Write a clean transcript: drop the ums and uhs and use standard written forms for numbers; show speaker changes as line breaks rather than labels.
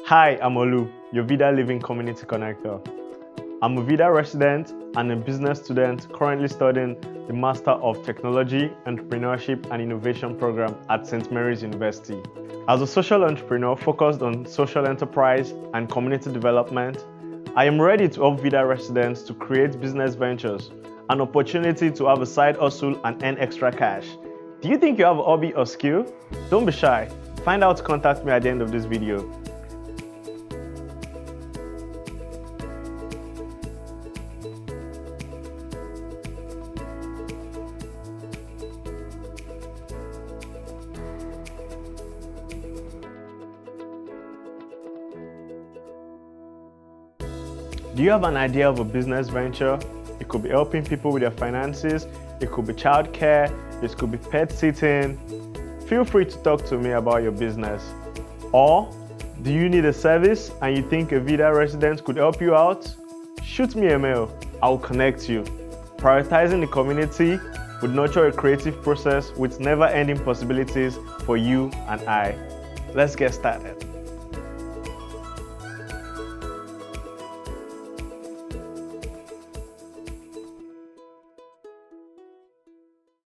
Hi, I'm Olu, your Vida Living Community Connector. I'm a Vida resident and a business student currently studying the Master of Technology, Entrepreneurship and Innovation program at St. Mary's University. As a social entrepreneur focused on social enterprise and community development, I am ready to help Vida residents to create business ventures, an opportunity to have a side hustle and earn extra cash. Do you think you have a hobby or skill? Don't be shy. Find out to contact me at the end of this video. Do you have an idea of a business venture? It could be helping people with their finances, it could be childcare, it could be pet sitting. Feel free to talk to me about your business. Or, do you need a service and you think a Vida resident could help you out? Shoot me a mail, I'll connect you. Prioritizing the community would nurture a creative process with never-ending possibilities for you and I. Let's get started.